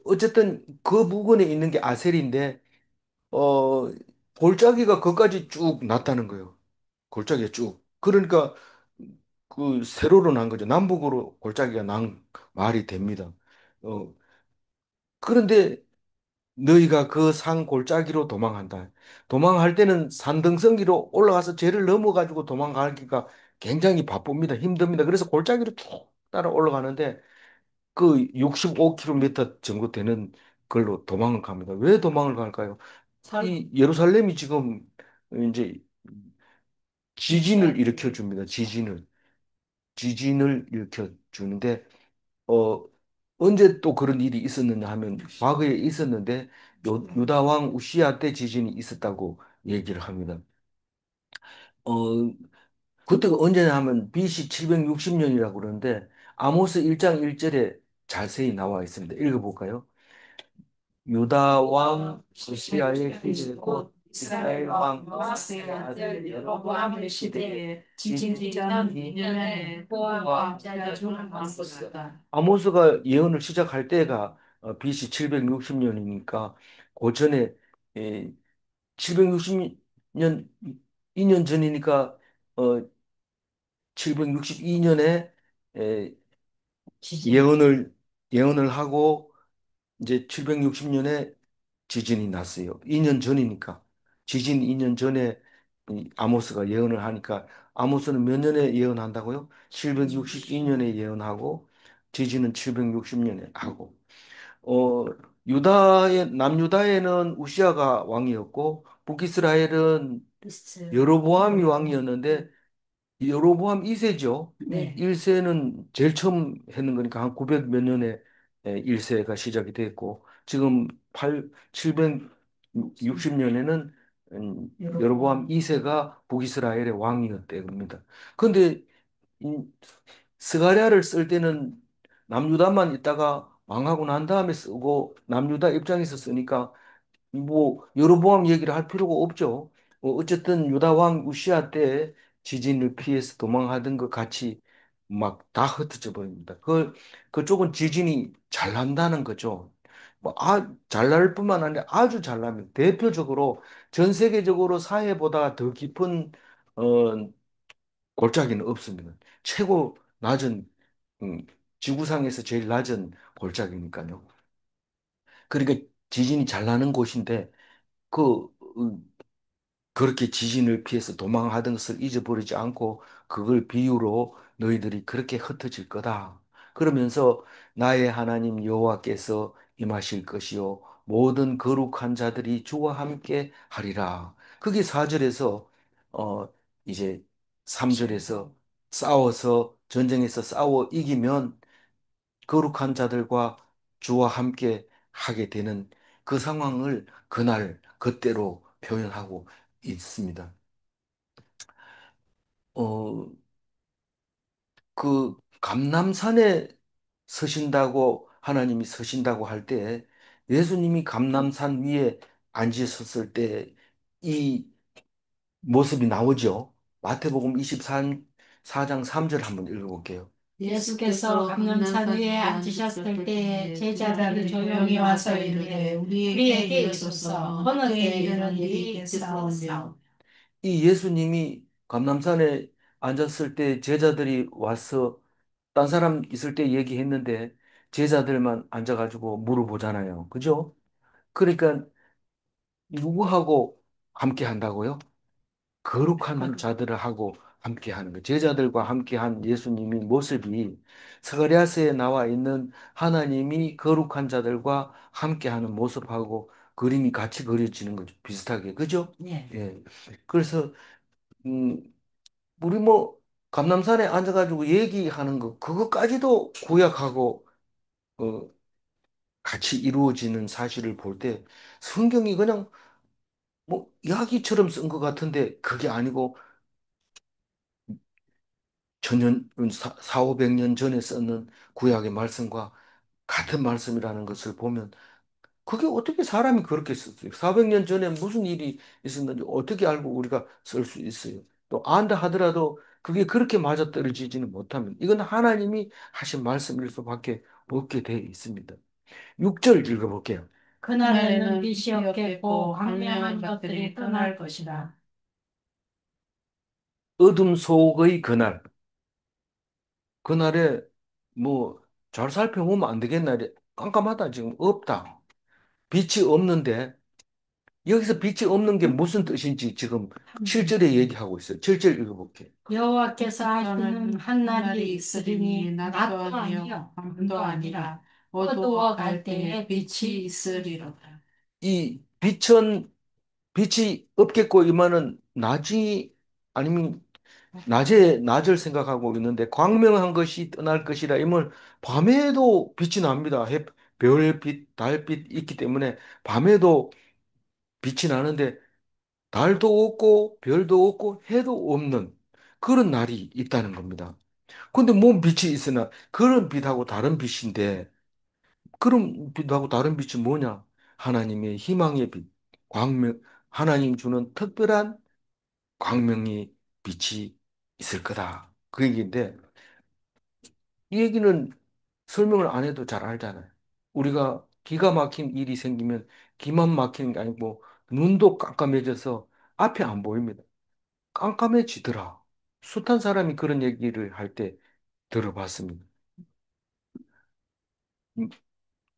어쨌든 그 부근에 있는 게 아셀인데 어 골짜기가 거기까지 쭉 났다는 거예요. 골짜기가 쭉. 그러니까 그 세로로 난 거죠. 남북으로 골짜기가 난 말이 됩니다. 어 그런데 너희가 그 산 골짜기로 도망한다. 도망할 때는 산등성기로 올라가서 죄를 넘어가지고 도망가기가 굉장히 바쁩니다. 힘듭니다. 그래서 골짜기로 쭉 따라 올라가는데 그 65km 정도 되는 걸로 도망을 갑니다. 왜 도망을 갈까요? 이 예루살렘이 지금 이제 지진을 일으켜 줍니다. 지진을 일으켜 주는데 어 언제 또 그런 일이 있었느냐 하면 과거에 있었는데 유다 왕 우시야 때 지진이 있었다고 얘기를 합니다. 어 그때가 언제냐 하면 BC 760년이라고 그러는데 아모스 1장 1절에 자세히 나와 있습니다. 읽어볼까요? 유다 왕 우시야의 시대 곧 이스라엘 왕 아하스의 아들 여로보암의 시대에 지진이 일어난 2년에 호와 암자가 죽은 아모스가 예언을 시작할 때가 BC 760년이니까 그 전에 760년 2년 전이니까 어 762년에 예언을 예언을 하고 이제 760년에 지진이 났어요. 2년 전이니까. 지진 2년 전에 이 아모스가 예언을 하니까 아모스는 몇 년에 예언한다고요? 762년에 예언하고 지진은 760년에 하고 어 남유다에는 우시아가 왕이었고 북이스라엘은 여로보암이 왕이었는데 여로보암 2세죠. 네. 1세는 제일 처음 했는 거니까 한 900 몇 년에 1세가 시작이 됐고 지금 760년에는 여로보암 2세가 북이스라엘의 왕이었대 겁니다. 그런데 스가랴를 쓸 때는 남유다만 있다가 왕하고 난 다음에 쓰고 남유다 입장에서 쓰니까 뭐 여로보암 얘기를 할 필요가 없죠. 어쨌든 유다 왕 우시아 때 지진을 피해서 도망하던 것 같이 막 다 흩어져 버립니다. 그쪽은 지진이 잘 난다는 거죠. 잘 날 뿐만 아니라 아주 잘 납니다. 대표적으로 전 세계적으로 사해보다 더 깊은 어, 골짜기는 없습니다. 최고 낮은 음, 지구상에서 제일 낮은 골짜기니까요. 그러니까 지진이 잘 나는 곳인데 그렇게 지진을 피해서 도망하던 것을 잊어버리지 않고 그걸 비유로 너희들이 그렇게 흩어질 거다. 그러면서 나의 하나님 여호와께서 임하실 것이요 모든 거룩한 자들이 주와 함께 하리라. 그게 4절에서 어 이제 3절에서 싸워서 전쟁에서 싸워 이기면 거룩한 자들과 주와 함께 하게 되는 그 상황을 그날 그때로 표현하고 있습니다. 어, 그 감람산에 서신다고 하나님이 서신다고 할 때 예수님이 감람산 위에 앉으셨을 때 이 모습이 나오죠. 마태복음 24장 3절 한번 읽어볼게요. 예수께서 감람산 위에 앉으셨을 때에 제자들이 조용히 와서 이르되 우리에게 이르소서 어느 때에 이런 일이 있겠사오며. 이 예수님이 감람산에 앉았을 때 제자들이 와서 딴 사람 있을 때 얘기했는데 제자들만 앉아가지고 물어보잖아요. 그죠? 그러니까 누구하고 함께 한다고요? 거룩한 자들을 하고 함께 하는 거. 제자들과 함께 한 예수님의 모습이 스가랴서에 나와 있는 하나님이 거룩한 자들과 함께 하는 모습하고 그림이 같이 그려지는 거죠. 비슷하게. 그죠? 예. 예. 그래서, 음, 우리 뭐, 감남산에 앉아가지고 얘기하는 거, 그것까지도 구약하고, 어, 같이 이루어지는 사실을 볼 때 성경이 그냥 뭐 이야기처럼 쓴 것 같은데 그게 아니고 천년, 4, 500년 전에 썼는 구약의 말씀과 같은 말씀이라는 것을 보면 그게 어떻게 사람이 그렇게 썼어요? 400년 전에 무슨 일이 있었는지 어떻게 알고 우리가 쓸 수 있어요? 또 안다 하더라도 그게 그렇게 맞아떨어지지는 못하면 이건 하나님이 하신 말씀일 수밖에 없게 되어 있습니다. 6절 읽어볼게요. 그날에는 빛이 없겠고 광명한 것들이 떠날 것이다. 어둠 속의 그날, 그날에 뭐 잘 살펴보면 안 되겠나? 깜깜하다, 지금 없다. 빛이 없는데, 여기서 빛이 없는 게 무슨 뜻인지 지금 7절에 얘기하고 있어요. 7절 읽어볼게요. 여호와께서 하시는 한 날이 있으리니 낮도 아니요 밤도 아니라 어두워 갈 때에 빛이 있으리로다. 이 빛이 없겠고, 이만은 낮이, 아니면 낮을 생각하고 있는데, 광명한 것이 떠날 것이라, 이면 밤에도 빛이 납니다. 별빛, 달빛 있기 때문에 밤에도 빛이 나는데, 달도 없고 별도 없고 해도 없는 그런 날이 있다는 겁니다. 근데 뭔 빛이 있으나 그런 빛하고 다른 빛인데 그런 빛하고 다른 빛이 뭐냐? 하나님의 희망의 빛, 광명, 하나님 주는 특별한 광명이 빛이 있을 거다. 그 얘기인데 이 얘기는 설명을 안 해도 잘 알잖아요. 우리가 기가 막힌 일이 생기면 기만 막히는 게 아니고 눈도 깜깜해져서 앞이 안 보입니다. 깜깜해지더라. 숱한 사람이 그런 얘기를 할 때 들어봤습니다. 음,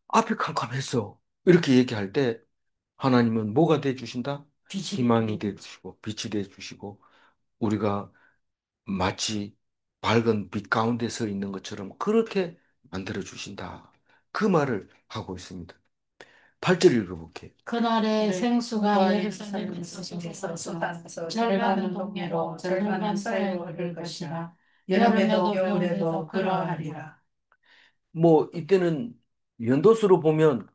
앞이 깜깜했어. 이렇게 얘기할 때 하나님은 뭐가 돼 주신다? 희망이 돼 주시고 빛이 돼 주시고 우리가 마치 밝은 빛 가운데 서 있는 것처럼 그렇게 만들어 주신다. 그 말을 하고 있습니다. 8절 읽어볼게요. 그날에 생수가 예루살렘에서 쏟아져서 절반은 동해로 절반은 서해로 흐를 것이라. 여름에도 겨울에도 그러하리라. 뭐 이때는 연도수로 보면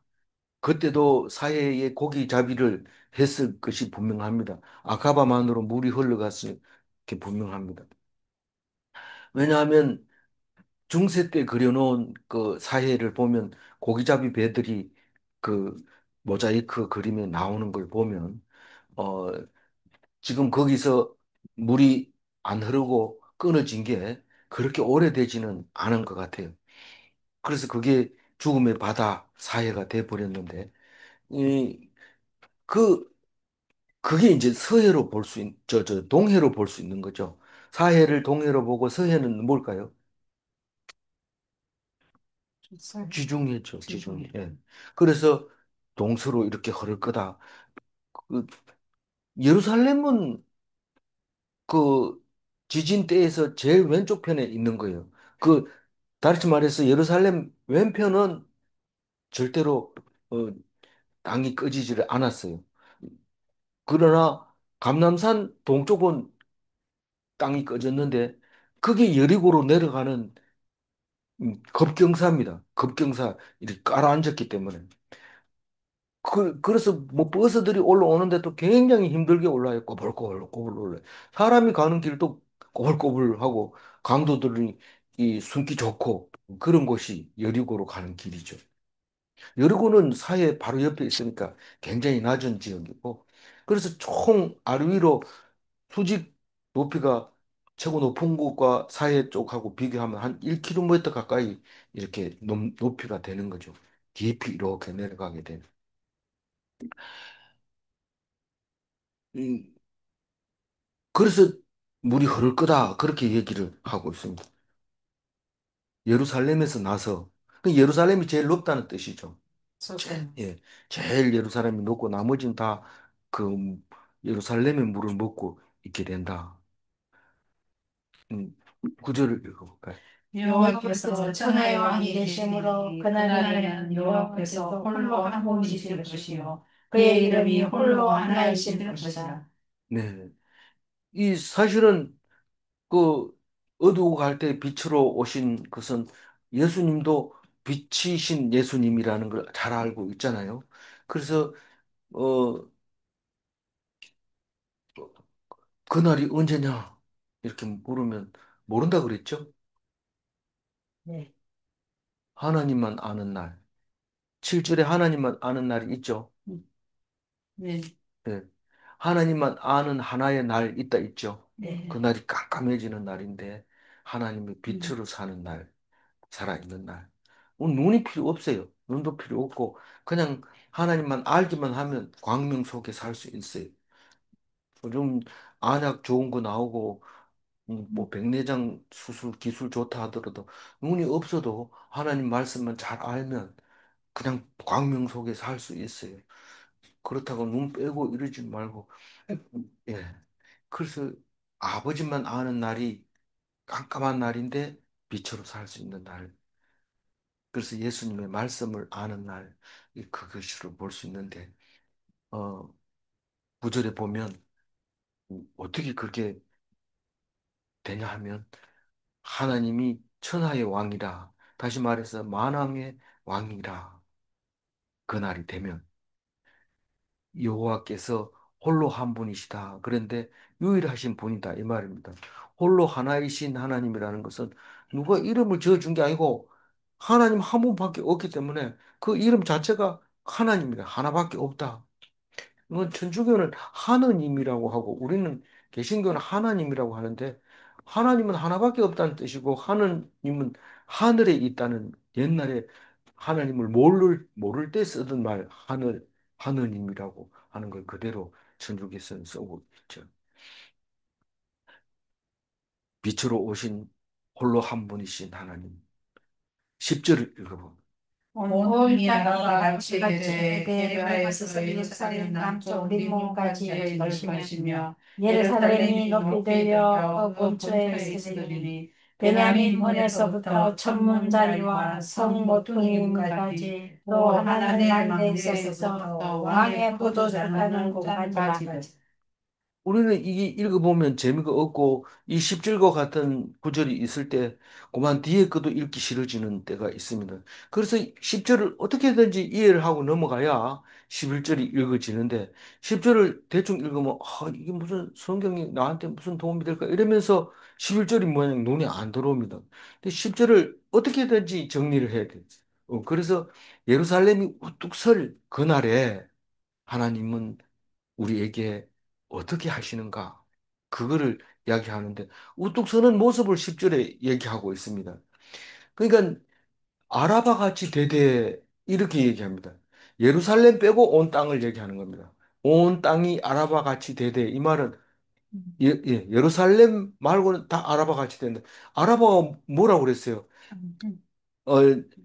그때도 사해에 고기잡이를 했을 것이 분명합니다. 아카바만으로 물이 흘러갔을 게 분명합니다. 왜냐하면 중세 때 그려놓은 그 사해를 보면 고기잡이 배들이 그 모자이크 그림에 나오는 걸 보면 어 지금 거기서 물이 안 흐르고 끊어진 게 그렇게 오래되지는 않은 것 같아요. 그래서 그게 죽음의 바다 사해가 돼 버렸는데 이 그 그게 이제 서해로 볼 수 동해로 볼 수 있는 거죠. 사해를 동해로 보고 서해는 뭘까요? 지중해죠, 지중해. 예. 그래서 동서로 이렇게 흐를 거다. 그 예루살렘은 그 지진 때에서 제일 왼쪽 편에 있는 거예요. 그 다시 말해서 예루살렘 왼편은 절대로 어, 땅이 꺼지지를 않았어요. 그러나 감남산 동쪽은 땅이 꺼졌는데 그게 여리고로 내려가는 급경사입니다. 급경사 이렇게 깔아앉았기 때문에. 그래서 뭐 버스들이 올라오는데도 굉장히 힘들게 올라요. 꼬불꼬불 올라요. 사람이 가는 길도 꼬불꼬불하고 강도들이 이 숨기 좋고 그런 곳이 여리고로 가는 길이죠. 여리고는 사해 바로 옆에 있으니까 굉장히 낮은 지역이고 그래서 총 아래위로 수직 높이가 최고 높은 곳과 사해 쪽하고 비교하면 한 1km 가까이 이렇게 높이가 되는 거죠. 깊이 이렇게 내려가게 되는. 음, 그래서 물이 흐를 거다. 그렇게 얘기를 하고 있습니다. 예루살렘에서 나서, 그 예루살렘이 제일 높다는 뜻이죠. 예, 제일 예루살렘이 높고 나머지는 다 그 예루살렘의 물을 먹고 있게 된다. 음, 구절을 읽어볼까요? 여호와께서 천하의 왕이 되심으로 그날에는 여호와께서 홀로 한 분이실 것이요 그의 이름이 홀로 하나이실 것이라. 네. 이 사실은 그 어두워 갈 때 빛으로 오신 것은 예수님도 빛이신 예수님이라는 걸 잘 알고 있잖아요. 그래서 어 그날이 언제냐 이렇게 물으면 모른다 그랬죠. 네. 하나님만 아는 날. 7절에 하나님만 아는 날이 있죠. 네. 예. 하나님만 아는 하나의 날 있다 있죠. 네. 그날이 깜깜해지는 날인데 하나님의 음. 빛으로 사는 날, 살아있는 날. 눈이 필요 없어요. 눈도 필요 없고 그냥 하나님만 알기만 하면 광명 속에 살 수 있어요. 요즘 안약 좋은 거 나오고 뭐 백내장 수술 기술 좋다 하더라도 눈이 없어도 하나님 말씀만 잘 알면 그냥 광명 속에 살 수 있어요. 그렇다고 눈 빼고 이러지 말고 예. 그래서 아버지만 아는 날이 깜깜한 날인데 빛으로 살 수 있는 날. 그래서 예수님의 말씀을 아는 날, 그것으로 볼 수 있는데, 어, 구절에 보면 어떻게 그렇게 되냐 하면 하나님이 천하의 왕이라, 다시 말해서 만왕의 왕이라 그 날이 되면 여호와께서 홀로 한 분이시다. 그런데 유일하신 분이다. 이 말입니다. 홀로 하나이신 하나님이라는 것은 누가 이름을 지어준 게 아니고 하나님 한 분밖에 없기 때문에 그 이름 자체가 하나님이다. 하나밖에 없다. 이건 천주교는 하느님이라고 하고 우리는 개신교는 하나님이라고 하는데 하나님은 하나밖에 없다는 뜻이고 하느님은 하늘에 있다는 옛날에 하나님을 모를 때 쓰던 말 하느님이라고 하는 걸 그대로 천주교에서는 쓰고 있죠. 빛으로 오신 홀로 한 분이신 하나님. 10절을 읽어보면 온 나라가 같이 되되 게바에서 예루살렘 남쪽 림몬까지 이를 것이며 예루살렘이 높이 들려 그 본초에 있으리니 베냐민 문에서부터 천문자리와 성 모퉁이문까지 또 하나님 만대에서부터 왕의 포도주 가는 곳까지. 우리는 이게 읽어보면 재미가 없고 이 10절과 같은 구절이 있을 때 그만 뒤에 것도 읽기 싫어지는 때가 있습니다. 그래서 10절을 어떻게든지 이해를 하고 넘어가야 11절이 읽어지는데 10절을 대충 읽으면 이게 무슨 성경이 나한테 무슨 도움이 될까 이러면서 11절이 뭐냐 눈에 안 들어옵니다. 근데 10절을 어떻게든지 정리를 해야 돼요. 그래서 예루살렘이 우뚝 설 그날에 하나님은 우리에게 어떻게 하시는가? 그거를 이야기하는데 우뚝 서는 모습을 10절에 얘기하고 있습니다. 그러니까 아라바 같이 되되 이렇게 얘기합니다. 예루살렘 빼고 온 땅을 얘기하는 겁니다. 온 땅이 아라바 같이 되되 이 말은 예루살렘 말고는 다 아라바 같이 된다. 아라바가 뭐라고 그랬어요? 어,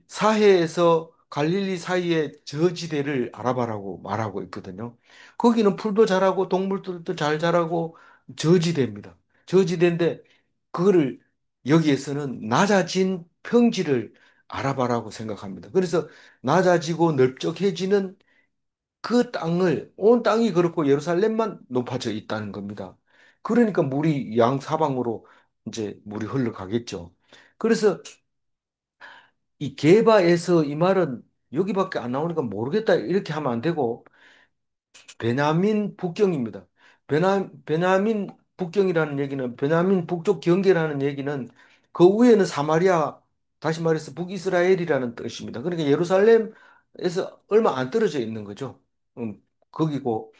사해에서 갈릴리 사이의 저지대를 아라바라고 말하고 있거든요. 거기는 풀도 자라고 동물들도 잘 자라고 저지대입니다. 저지대인데 그거를 여기에서는 낮아진 평지를 아라바라고 생각합니다. 그래서 낮아지고 넓적해지는 그 땅을 온 땅이 그렇고 예루살렘만 높아져 있다는 겁니다. 그러니까 물이 양사방으로 이제 물이 흘러가겠죠. 그래서 이 게바에서 이 말은 여기밖에 안 나오니까 모르겠다 이렇게 하면 안 되고 베냐민 북경입니다. 베냐민 북경이라는 얘기는 베냐민 북쪽 경계라는 얘기는 그 위에는 사마리아 다시 말해서 북이스라엘이라는 뜻입니다. 그러니까 예루살렘에서 얼마 안 떨어져 있는 거죠. 거기고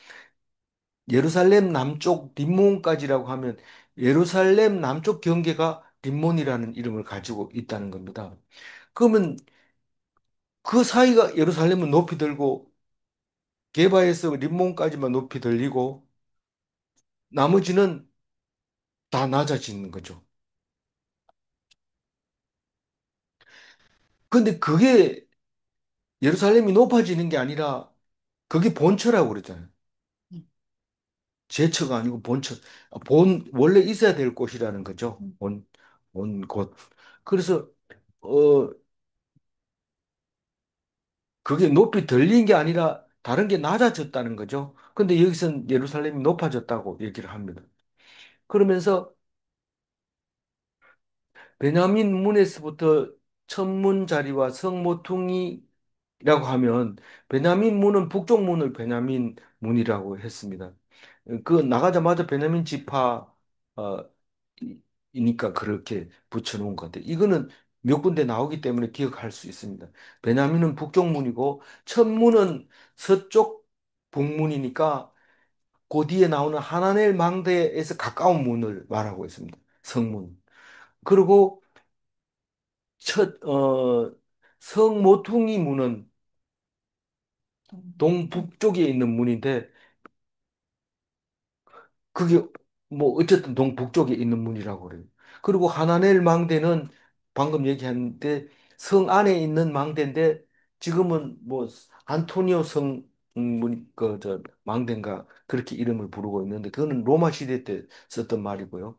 예루살렘 남쪽 림몬까지라고 하면 예루살렘 남쪽 경계가 림몬이라는 이름을 가지고 있다는 겁니다. 그러면 그 사이가 예루살렘은 높이 들고 게바에서 림몬까지만 높이 들리고 나머지는 다 낮아지는 거죠. 근데 그게 예루살렘이 높아지는 게 아니라 그게 본처라고 그러잖아요. 제처가 아니고 본처, 원래 있어야 될 곳이라는 거죠. 본 곳. 그래서, 어, 그게 높이 들린 게 아니라 다른 게 낮아졌다는 거죠. 근데 여기서는 예루살렘이 높아졌다고 얘기를 합니다. 그러면서 베냐민 문에서부터 천문 자리와 성모퉁이라고 하면 베냐민 문은 북쪽 문을 베냐민 문이라고 했습니다. 그 나가자마자 베냐민 지파 이니까 그렇게 붙여놓은 건데 이거는 몇 군데 나오기 때문에 기억할 수 있습니다. 베냐민은 북쪽 문이고 천문은 서쪽 북문이니까 그 뒤에 나오는 하나넬 망대에서 가까운 문을 말하고 있습니다. 성문. 그리고 성모퉁이 문은 동북쪽에 있는 문인데 그게 뭐 어쨌든 동북쪽에 있는 문이라고 그래요. 그리고 하나넬 망대는 방금 얘기했는데 성 안에 있는 망대인데 지금은 뭐 안토니오 성 그저 망대인가 그렇게 이름을 부르고 있는데 그거는 로마 시대 때 썼던 말이고요.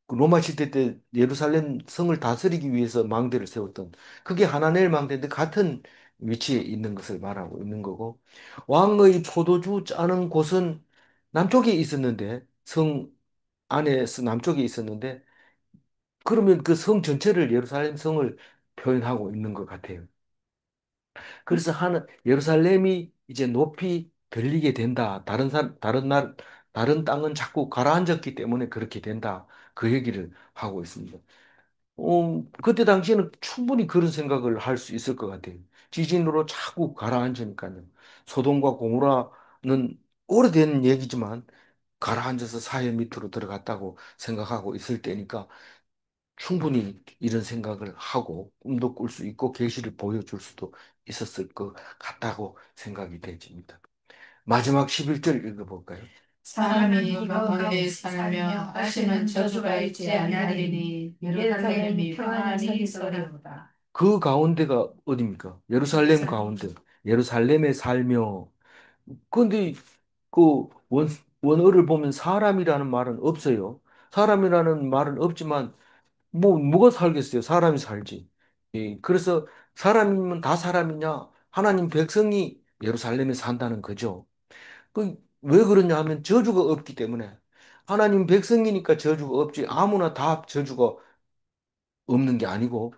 그 로마 시대 때 예루살렘 성을 다스리기 위해서 망대를 세웠던 그게 하나넬 망대인데 같은 위치에 있는 것을 말하고 있는 거고 왕의 포도주 짜는 곳은 남쪽에 있었는데 성 안에서 남쪽에 있었는데 그러면 그 성 전체를 예루살렘 성을 표현하고 있는 것 같아요. 그래서 예루살렘이 이제 높이 들리게 된다. 다른 땅은 자꾸 가라앉았기 때문에 그렇게 된다. 그 얘기를 하고 있습니다. 그때 당시에는 충분히 그런 생각을 할 수 있을 것 같아요. 지진으로 자꾸 가라앉으니까요. 소돔과 고모라는 오래된 얘기지만 가라앉아서 사해 밑으로 들어갔다고 생각하고 있을 때니까 충분히 이런 생각을 하고 꿈도 꿀 수 있고 계시를 보여줄 수도 있었을 것 같다고 생각이 되집니다. 마지막 11절 읽어볼까요? 사람이 그 가운데 살며 다시는 저주가 있지 아니하리니 예루살렘이 평안히 있으리로다. 그 가운데가 어디입니까? 예루살렘 가운데. 예루살렘에 살며. 근데 그 원어를 보면 사람이라는 말은 없어요. 사람이라는 말은 없지만 뭐가 살겠어요? 사람이 살지. 예, 그래서 사람이면 다 사람이냐? 하나님 백성이 예루살렘에 산다는 거죠. 왜 그러냐 하면 저주가 없기 때문에. 하나님 백성이니까 저주가 없지. 아무나 다 저주가 없는 게 아니고,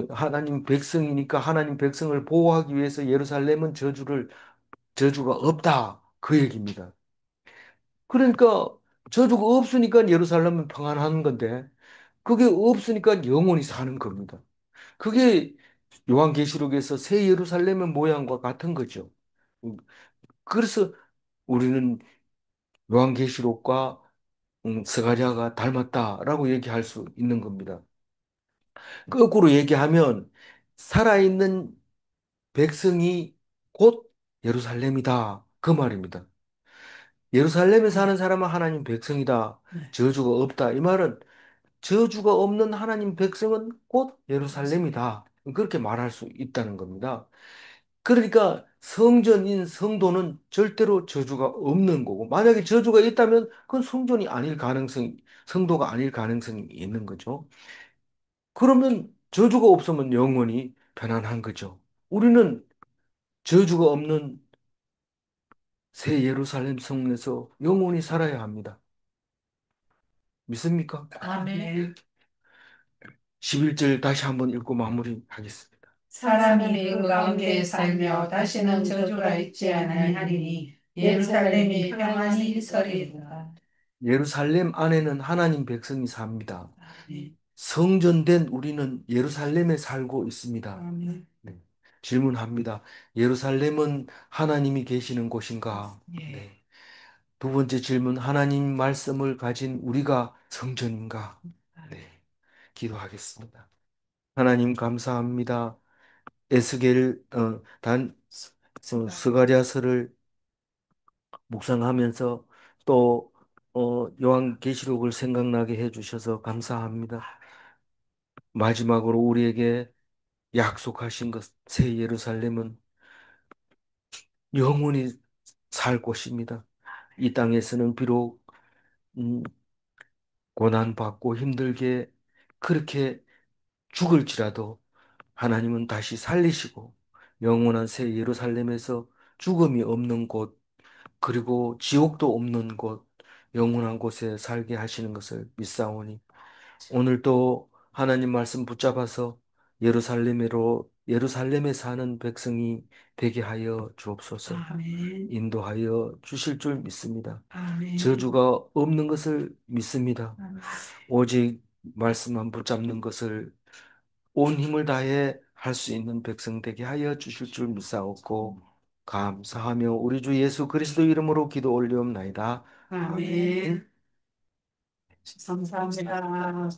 하나님 백성이니까 하나님 백성을 보호하기 위해서 예루살렘은 저주가 없다. 그 얘기입니다. 그러니까 저주가 없으니까 예루살렘은 평안한 건데, 그게 없으니까 영원히 사는 겁니다. 그게 요한계시록에서 새 예루살렘의 모양과 같은 거죠. 음, 그래서 우리는 요한계시록과 스가랴가 닮았다라고 얘기할 수 있는 겁니다. 거꾸로 얘기하면 살아있는 백성이 곧 예루살렘이다. 그 말입니다. 예루살렘에 사는 사람은 하나님 백성이다. 저주가 없다. 이 말은 저주가 없는 하나님 백성은 곧 예루살렘이다. 그렇게 말할 수 있다는 겁니다. 그러니까 성전인 성도는 절대로 저주가 없는 거고, 만약에 저주가 있다면 그건 성도가 아닐 가능성이 있는 거죠. 그러면 저주가 없으면 영원히 편안한 거죠. 우리는 저주가 없는 새 예루살렘 성에서 영원히 살아야 합니다. 믿습니까? 아멘. 11절 다시 한번 읽고 마무리하겠습니다. 사람이 그 가운데 살며 다시는 저주가 있지 아니하리니 예루살렘이 평안히 있으리로다. 예루살렘 안에는 하나님 백성이 삽니다. 아멘. 성전된 우리는 예루살렘에 살고 있습니다. 아멘. 네. 질문합니다. 예루살렘은 하나님이 계시는 곳인가? 예. 네. 두 번째 질문, 하나님 말씀을 가진 우리가 성전인가? 네. 기도하겠습니다. 하나님 감사합니다. 에스겔 스가랴서를 묵상하면서 또 요한계시록을 생각나게 해주셔서 감사합니다. 마지막으로 우리에게 약속하신 것, 새 예루살렘은 영원히 살 곳입니다. 이 땅에서는 비록 음, 고난받고 힘들게 그렇게 죽을지라도 하나님은 다시 살리시고 영원한 새 예루살렘에서 죽음이 없는 곳, 그리고 지옥도 없는 곳, 영원한 곳에 살게 하시는 것을 믿사오니 오늘도 하나님 말씀 붙잡아서 예루살렘에 사는 백성이 되게 하여 주옵소서. 아멘. 인도하여 주실 줄 믿습니다. 아멘. 저주가 없는 것을 믿습니다. 아멘. 오직 말씀만 붙잡는 것을 온 힘을 다해 할 수 있는 백성 되게 하여 주실 줄 믿사옵고 감사하며 우리 주 예수 그리스도 이름으로 기도 올리옵나이다. 아멘. 감사합니다.